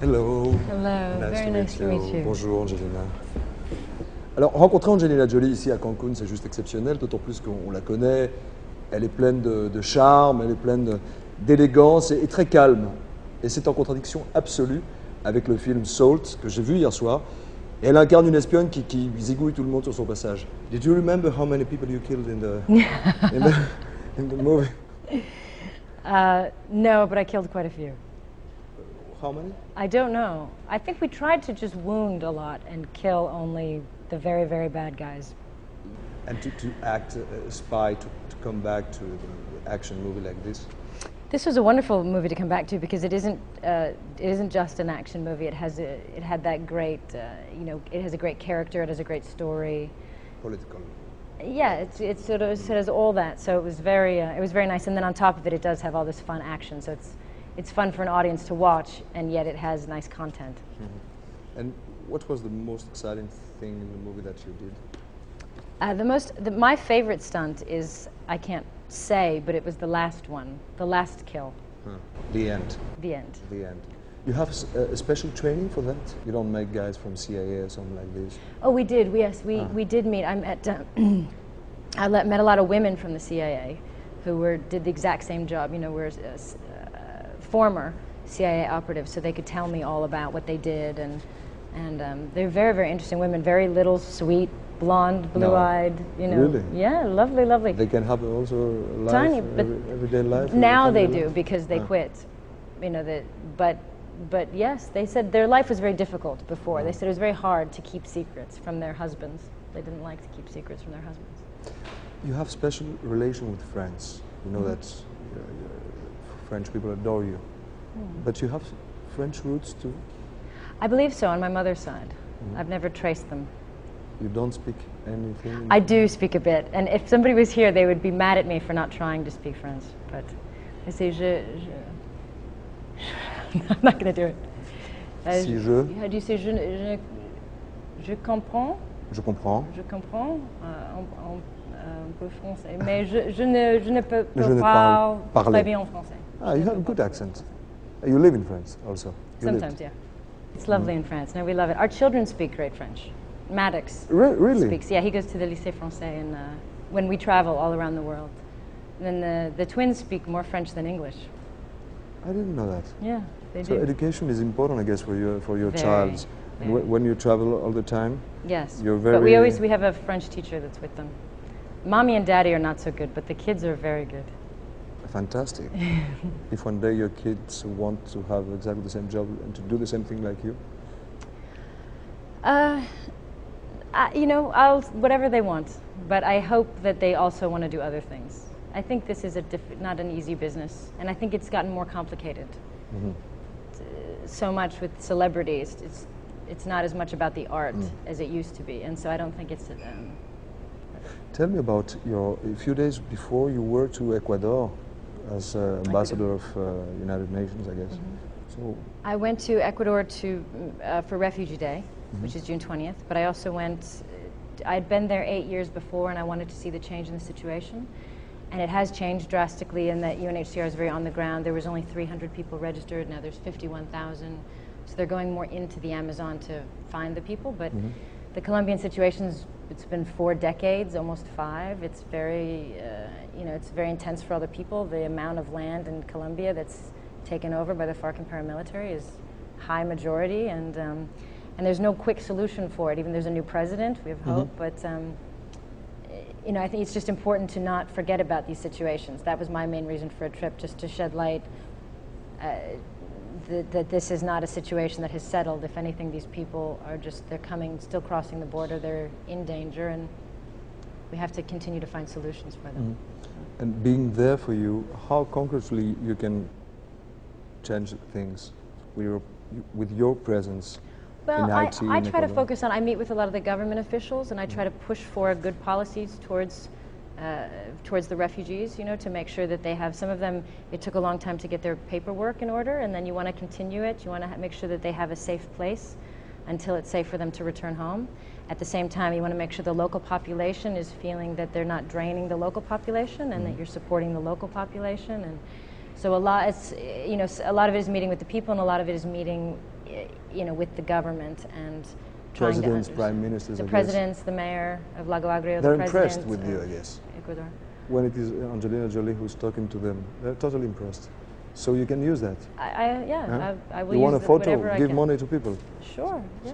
Hello. Hello, very nice to meet you. Bonjour Angelina. Alors, rencontrer Angelina Jolie ici à Cancun, c'est juste exceptionnel, d'autant plus qu'on la connaît. Elle est pleine de charme, elle est pleine d'élégance et très calme. Et c'est en contradiction absolue avec le film Salt, que j'ai vu hier soir. Et elle incarne une espionne qui zigouille tout le monde sur son passage. Did you remember how many people you killed in the movie? No, but I killed quite a few. How many? I don't know. I think we tried to just wound a lot and kill only the very, very bad guys. And to act a spy, to come back to the action movie like this? This was a wonderful movie to come back to because it isn't just an action movie. It had that great, it has a great character. It has a great story. Political. Yeah, it sort of has all that. So it was very nice. And then on top of it, it does have all this fun action. So it's fun for an audience to watch, and yet it has nice content. Mm-hmm. And what was the most exciting thing in the movie that you did? My favorite stunt is, I can't say, but it was the last one, the last kill. The end. The end. The end. You have a special training for that? You don't make guys from CIA or something like this? Oh, we did. We did meet. I met met a lot of women from the CIA who did the exact same job. You know, were former CIA operatives, so they could tell me all about what they did, and they're very, very interesting women. Very little, sweet, blonde, blue-eyed. You know. Really? Yeah, lovely, lovely. They can have also a life, tiny, but everyday life. Now they do because they quit. You know but yes, they said their life was very difficult before. They said it was very hard to keep secrets from their husbands. They didn't like to keep secrets from their husbands. You have special relation with France. You know that French people adore you. But you have French roots too? I believe so, on my mother's side. I've never traced them. You don't speak anything? I do speak a bit, and if somebody was here, they would be mad at me for not trying to speak French. But I say I'm not going to do it. How do you say je comprends? Je comprends. Je comprends. Un peu français, mais je ne peux pas très bien en français. Ah, you have a good accent. You live in France also? Sometimes, yeah. It's lovely in France. No, we love it. Our children speak great French. Maddox really? speaks. Yeah, he goes to the Lycée Français, and when we travel all around the world. And then the twins speak more French than English. I didn't know that. Yeah, they do. So education is important, I guess, for your child. And when you travel all the time, yes, you're very. But we have a French teacher that's with them. Mommy and Daddy are not so good, but the kids are very good. Fantastic. If one day your kids want to have exactly the same job and to do the same thing like you? You know, whatever they want, but I hope that they also want to do other things. I think this is not an easy business, and I think it's gotten more complicated. So much with celebrities, it's not as much about the art as it used to be, and so I don't think it's. Tell me about a few days before you were to Ecuador as ambassador of United Nations, I guess. So I went to Ecuador for Refugee Day, which is June 20th, but I also went. I'd been there 8 years before, and I wanted to see the change in the situation. And it has changed drastically in that UNHCR is very on the ground. There was only 300 people registered. Now there's 51,000. So they're going more into the Amazon to find the people. But the Colombian situation's, it's been 4 decades, almost 5. It's very, it's very intense for other people. The amount of land in Colombia that's taken over by the FARC and paramilitary is high majority, and there's no quick solution for it. Even there's a new president, we have hope, but I think it's just important to not forget about these situations. That was my main reason for a trip, just to shed light that this is not a situation that has settled. If anything, these people are they're coming, still crossing the border, they're in danger, and we have to continue to find solutions for them. And being there for you, how concretely you can change things with your presence? Well, I try to focus on, I meet with a lot of the government officials, and I try to push for good policies towards the refugees, to make sure that they have, some of them, it took a long time to get their paperwork in order, and then you want to continue it. You want to make sure that they have a safe place until it's safe for them to return home. At the same time, you want to make sure the local population is feeling that they're not draining the local population, and that you're supporting the local population. And so a lot of it is meeting with the people, and a lot of it is meeting you know, with the government and trying Presidents, to prime ministers, the I guess. presidents, the mayor of Lago Agrio, They're the impressed president with you, of I guess. Ecuador. When it is Angelina Jolie who's talking to them, they're totally impressed. So you can use that. Yeah, Huh? I will You use want a photo? whatever I Give can. money to people. Sure, yeah.